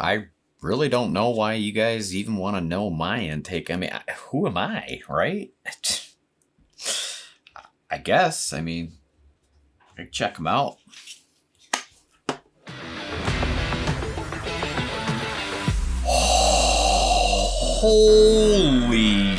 I really don't know why you guys even want to know my intake. I mean, who am I, right? I guess. I mean, check them out. Holy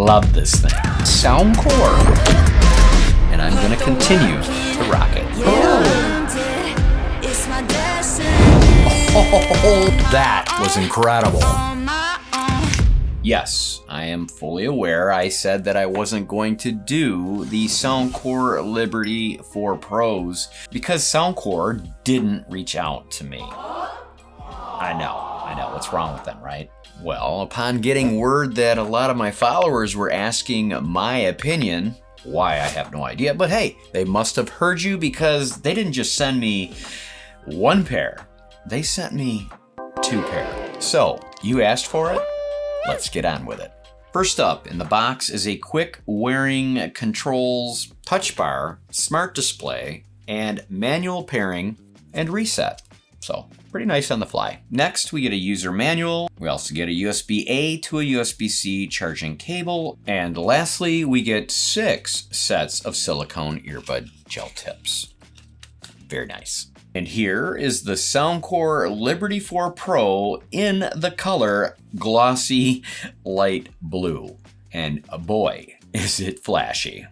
love this thing. Soundcore. And I'm going to continue to rock it. Oh, that was incredible. Yes, I am fully aware I said that I wasn't going to do the Soundcore Liberty 4 Pros because Soundcore didn't reach out to me. I know. What's wrong with them, right? Well, upon getting word that a lot of my followers were asking my opinion, why I have no idea, but hey, they must have heard you because they didn't just send me one pair, they sent me 2 pair. So, you asked for it, let's get on with it. First up in the box is a quick wearing controls touch bar, smart display, and manual pairing and reset. So, pretty nice on the fly. Next, we get a user manual. We also get a USB-A to a USB-C charging cable. And lastly, we get 6 sets of silicone earbud gel tips. Very nice. And here is the Soundcore Liberty 4 Pro in the color glossy light blue. And boy, is it flashy.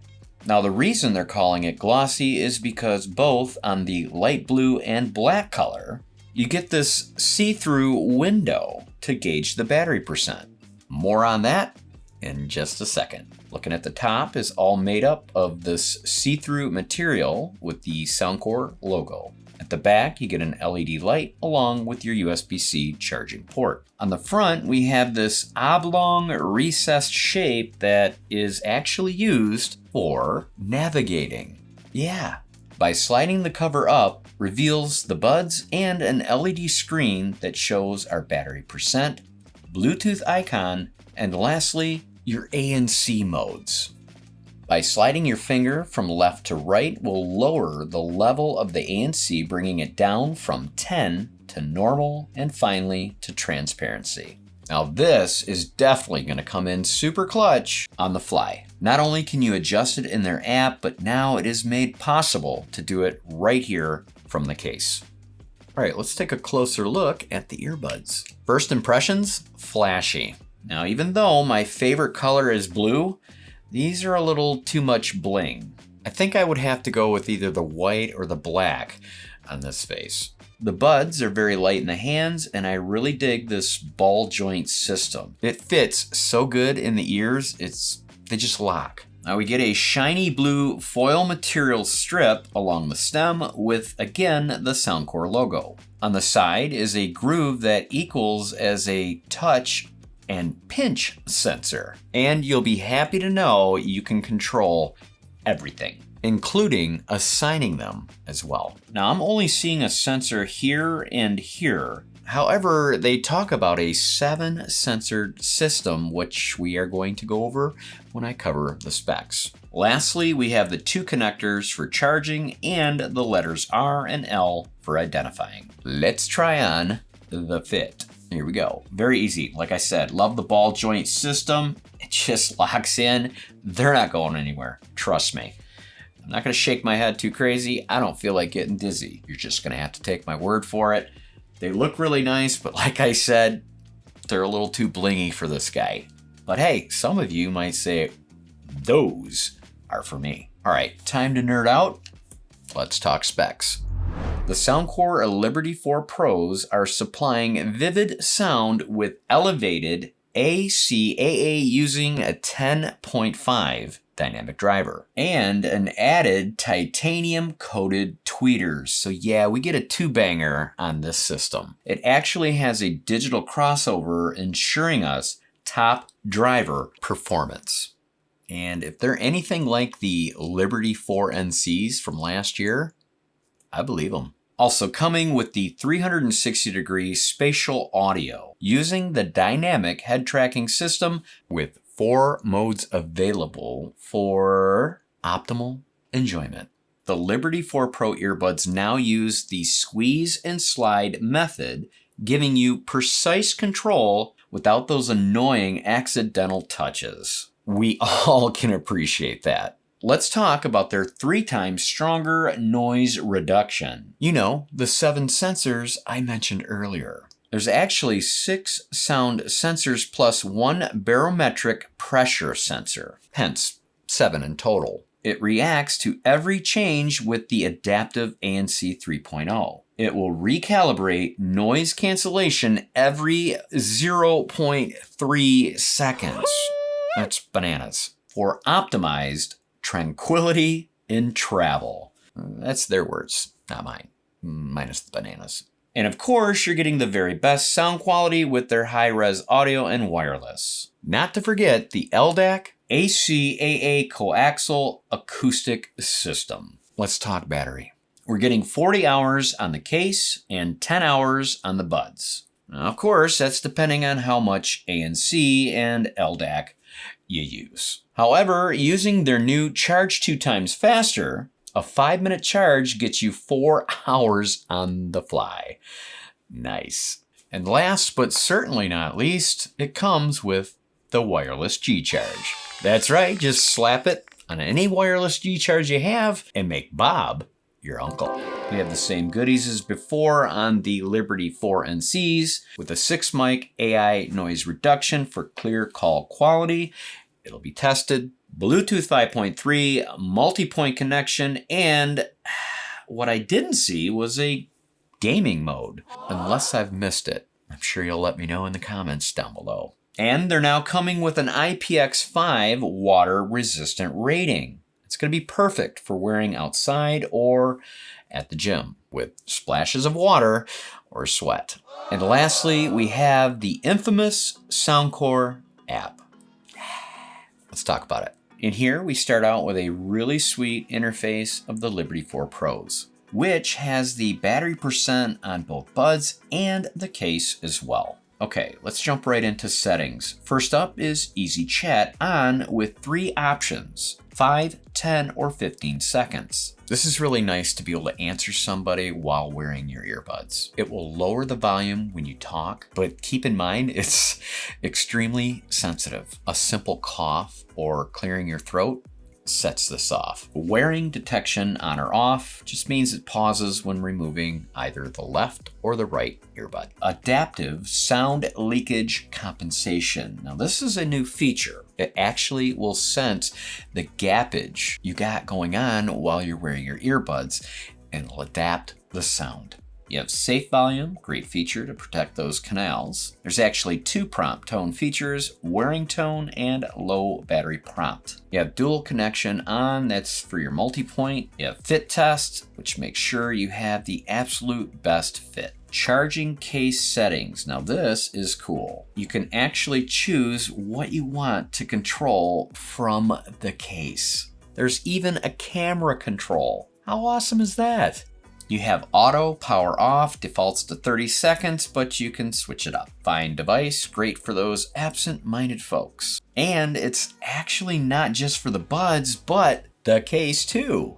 Now the reason they're calling it glossy is because both on the light blue and black color, you get this see-through window to gauge the battery percent. More on that in just a second. Looking at the top is all made up of this see-through material with the Soundcore logo. At the back, you get an LED light along with your USB-C charging port. On the front, we have this oblong recessed shape that is actually used for navigating. Yeah. By sliding the cover up, reveals the buds and an LED screen that shows our battery percent, Bluetooth icon, and lastly, your ANC modes. By sliding your finger from left to right will lower the level of the ANC, bringing it down from 10 to normal and finally to transparency. Now this is definitely going to come in super clutch on the fly. Not only can you adjust it in their app, but now it is made possible to do it right here from the case. All right, let's take a closer look at the earbuds. First impressions, flashy. Now, even though my favorite color is blue, these are a little too much bling. I think I would have to go with either the white or the black on this face. The buds are very light in the hands, and I really dig this ball joint system. It fits so good in the ears, they just lock. Now we get a shiny blue foil material strip along the stem with, again, the Soundcore logo. On the side is a groove that equals as a touch and pinch sensor. And you'll be happy to know you can control everything, including assigning them as well. Now I'm only seeing a sensor here and here. However, they talk about a 7-sensored system, which we are going to go over when I cover the specs. Lastly, we have the 2 connectors for charging and the letters R and L for identifying. Let's try on the fit. Here we go. Very easy. Like I said, love the ball joint system. It just locks in. They're not going anywhere. Trust me. I'm not gonna shake my head too crazy. I don't feel like getting dizzy. You're just gonna have to take my word for it. They look really nice, but like I said, they're a little too blingy for this guy. But hey, some of you might say, those are for me. All right, time to nerd out. Let's talk specs. The Soundcore Liberty 4 Pros are supplying vivid sound with elevated ACAA using a 10.5 dynamic driver and an added titanium coated tweeters. So yeah, we get a 2-banger on this system. It actually has a digital crossover ensuring us top driver performance. And if they're anything like the Liberty 4 NCs from last year, I believe them. Also coming with the 360-degree spatial audio using the dynamic head tracking system with 4 modes available for optimal enjoyment. The Liberty 4 Pro earbuds now use the squeeze and slide method, giving you precise control without those annoying accidental touches. We all can appreciate that. Let's talk about their 3 times stronger noise reduction. You know, the 7 sensors I mentioned earlier. There's actually 6 sound sensors plus 1 barometric pressure sensor, hence 7 in total. It reacts to every change with the adaptive ANC 3.0. It will recalibrate noise cancellation every 0.3 seconds. That's bananas. For optimized tranquility in travel. That's their words, not mine, minus the bananas. And of course, you're getting the very best sound quality with their high-res audio and wireless. Not to forget the LDAC ACAA coaxial acoustic system. Let's talk battery. We're getting 40 hours on the case and 10 hours on the buds. Now, of course, that's depending on how much ANC and LDAC you use. However, using their new charge 2 times faster, a 5-minute charge gets you 4 hours on the fly. Nice. And last but certainly not least, it comes with the wireless G-Charge. That's right, just slap it on any wireless G-Charge you have and make Bob your uncle. We have the same goodies as before on the Liberty 4 NCs with a 6-mic AI noise reduction for clear call quality. It'll be tested. Bluetooth 5.3, multi-point connection, and what I didn't see was a gaming mode, unless I've missed it. I'm sure you'll let me know in the comments down below. And they're now coming with an IPX5 water resistant rating. It's going to be perfect for wearing outside or at the gym with splashes of water or sweat. And lastly, we have the infamous Soundcore app. Let's talk about it. In here, we start out with a really sweet interface of the Liberty 4 Pros, which has the battery percent on both buds and the case as well. Okay, let's jump right into settings. First up is easy chat on with 3 options, 5, 10, or 15 seconds. This is really nice to be able to answer somebody while wearing your earbuds. It will lower the volume when you talk, but keep in mind it's extremely sensitive. A simple cough or clearing your throat sets this off. Wearing detection on or off just means it pauses when removing either the left or the right earbud. Adaptive sound leakage compensation. Now this is a new feature. It actually will sense the gappage you got going on while you're wearing your earbuds and it'll adapt the sound. You have safe volume, great feature to protect those canals. There's actually 2 prompt tone features, wearing tone and low battery prompt. You have dual connection on, that's for your multi-point. You have fit test, which makes sure you have the absolute best fit. Charging case settings. Now this is cool. You can actually choose what you want to control from the case. There's even a camera control. How awesome is that? You have auto power off, defaults to 30 seconds, but you can switch it up. Find device, great for those absent-minded folks. And it's actually not just for the buds, but the case too.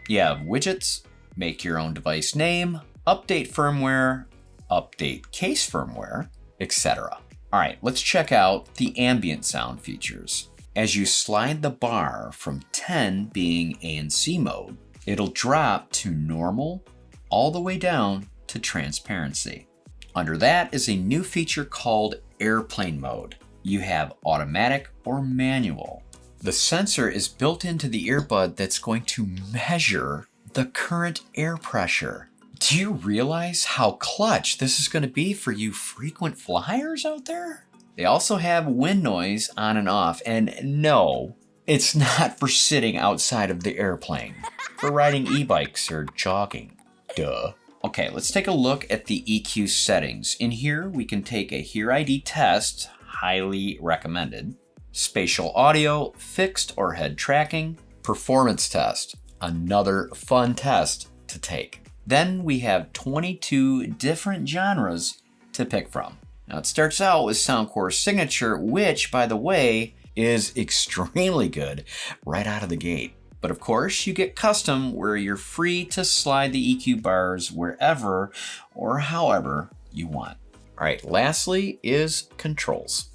You have widgets, make your own device name, update firmware, update case firmware, etc. All right, let's check out the ambient sound features. As you slide the bar from 10 being ANC mode, it'll drop to normal all the way down to transparency. Under that is a new feature called airplane mode. You have automatic or manual. The sensor is built into the earbud that's going to measure the current air pressure. Do you realize how clutch this is going to be for you frequent flyers out there? They also have wind noise on and off, and no, it's not for sitting outside of the airplane, for riding e-bikes or jogging. Duh. Okay, let's take a look at the EQ settings. In here, we can take a Hear ID test, highly recommended, spatial audio, fixed or head tracking, performance test, another fun test to take. Then we have 22 different genres to pick from. Now it starts out with Soundcore Signature, which, by the way, is extremely good right out of the gate. But of course, you get custom where you're free to slide the EQ bars wherever or however you want. All right, lastly is controls.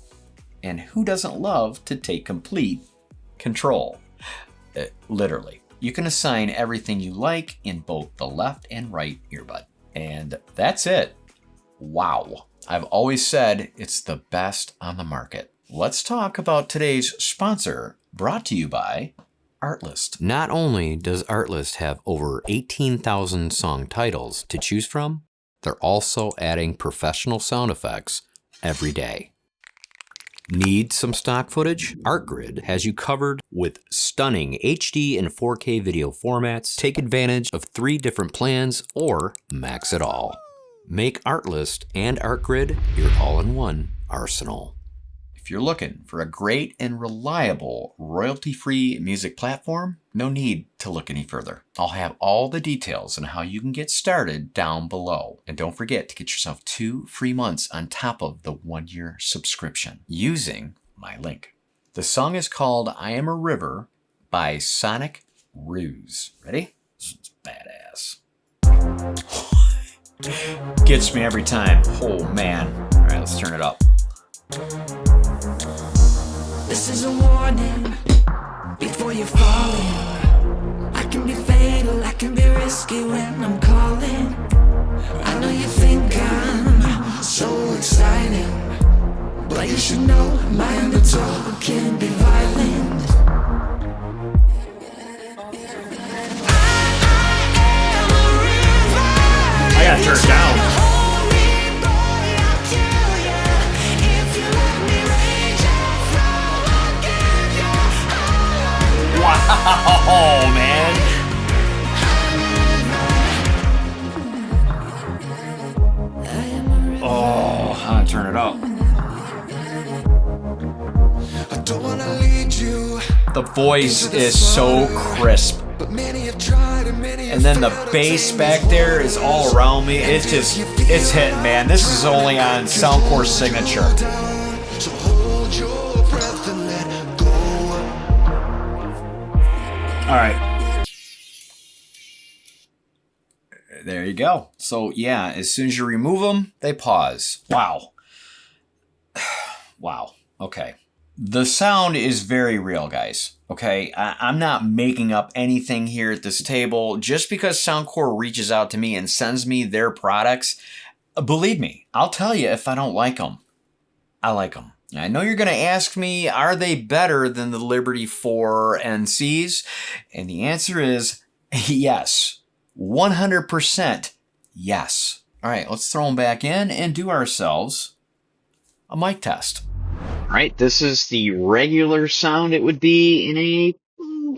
And who doesn't love to take complete control? Literally. You can assign everything you like in both the left and right earbud. And that's it. Wow. I've always said it's the best on the market. Let's talk about today's sponsor, brought to you by ARTLIST. Not only does ARTLIST have over 18,000 song titles to choose from, they're also adding professional sound effects every day. Need some stock footage? ARTGRID has you covered with stunning HD and 4K video formats. Take advantage of 3 different plans or max it all. Make ARTLIST and ARTGRID your all-in-one arsenal. If you're looking for a great and reliable royalty-free music platform, no need to look any further. I'll have all the details on how you can get started down below. And don't forget to get yourself 2 free months on top of the 1-year subscription using my link. The song is called I Am a River by Sonic Ruse. Ready? This is badass. Gets me every time. Oh man. All right, let's turn it up. This is a warning before you fall in. I can be fatal, I can be risky when I'm calling. I know you think I'm so exciting, but you should know my undertow can be violent. I gotta turn it down. Wow, man. Oh, how to turn it up. The voice is so crisp. And then the bass back there is all around me. It's hitting, man. This is only on Soundcore Signature. All right. There you go. So yeah, as soon as you remove them, they pause. Wow. Wow. Okay. The sound is very real, guys. Okay. I'm not making up anything here at this table. Just because Soundcore reaches out to me and sends me their products, believe me, I'll tell you if I don't like them. I like them. I know you're going to ask me, are they better than the Liberty 4 NCs? And the answer is yes. 100% yes. All right, let's throw them back in and do ourselves a mic test. All right, this is the regular sound it would be in a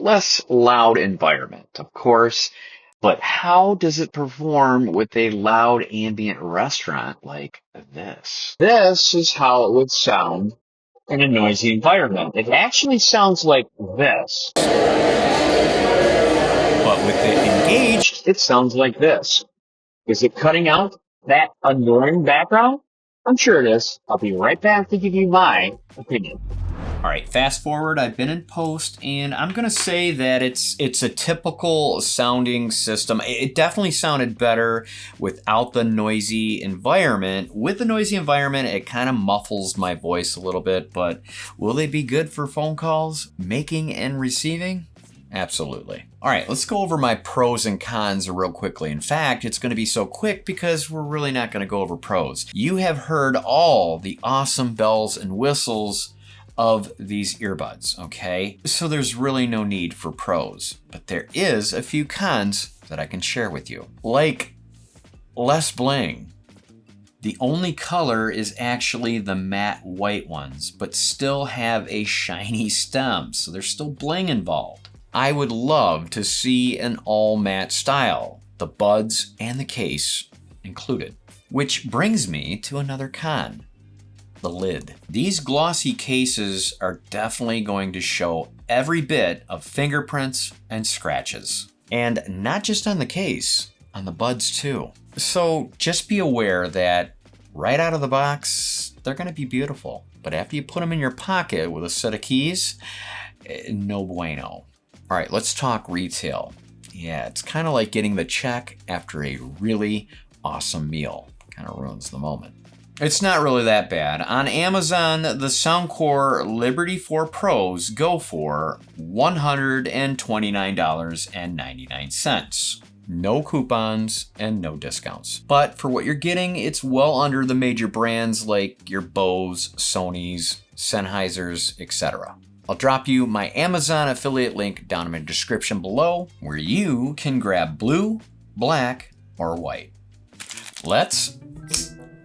less loud environment, of course. But how does it perform with a loud ambient restaurant like this? This is how it would sound in a noisy environment. It actually sounds like this. But with it engaged, it sounds like this. Is it cutting out that annoying background? I'm sure it is. I'll be right back to give you my opinion. All right, fast forward, I've been in post, and I'm gonna say that it's a typical sounding system. It definitely sounded better without the noisy environment. With the noisy environment, it kind of muffles my voice a little bit, but will they be good for phone calls, making and receiving? Absolutely. All right, let's go over my pros and cons real quickly. In fact, it's gonna be so quick because we're really not gonna go over pros. You have heard all the awesome bells and whistles of these earbuds, okay? So there's really no need for pros, but there is a few cons that I can share with you. Like less bling. The only color is actually the matte white ones, but still have a shiny stem, so there's still bling involved. I would love to see an all matte style, the buds and the case included. Which brings me to another con. The lid. These glossy cases are definitely going to show every bit of fingerprints and scratches. And not just on the case, on the buds too. So just be aware that right out of the box, they're gonna be beautiful. But after you put them in your pocket with a set of keys, no bueno. All right, let's talk retail. Yeah, it's kind of like getting the check after a really awesome meal. Kind of ruins the moment. It's not really that bad. On Amazon, the Soundcore Liberty 4 Pros go for $129.99. No coupons and no discounts. But for what you're getting, it's well under the major brands like your Bose, Sonys, Sennheisers, etc. I'll drop you my Amazon affiliate link down in my description below, where you can grab blue, black, or white. Let's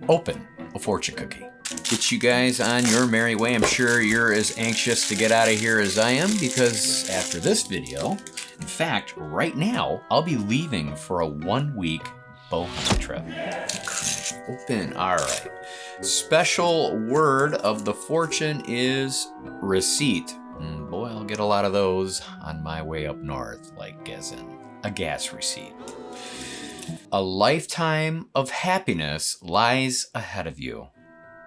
open a fortune cookie. Get you guys on your merry way. I'm sure you're as anxious to get out of here as I am, because after this video, in fact, right now, I'll be leaving for a 1-week bow hunting trip. Open, all right. Special word of the fortune is receipt. Boy, I'll get a lot of those on my way up north, like as in a gas receipt. A lifetime of happiness lies ahead of you.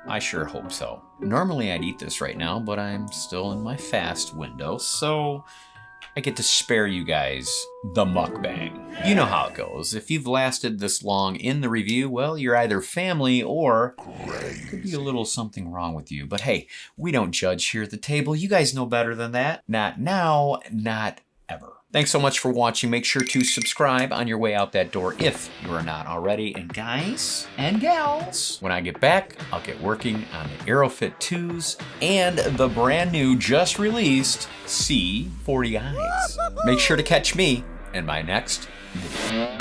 I sure hope so. Normally I'd eat this right now, but I'm still in my fast window, so I get to spare you guys the mukbang. You know how it goes. If you've lasted this long in the review, well, you're either family or could be a little something wrong with you. But hey, we don't judge here at the table. You guys know better than that. Not now, not ever. Thanks so much for watching. Make sure to subscribe on your way out that door if you are not already. And guys and gals, when I get back, I'll get working on the AeroFit 2s and the brand new, just released C40Is. Make sure to catch me in my next video.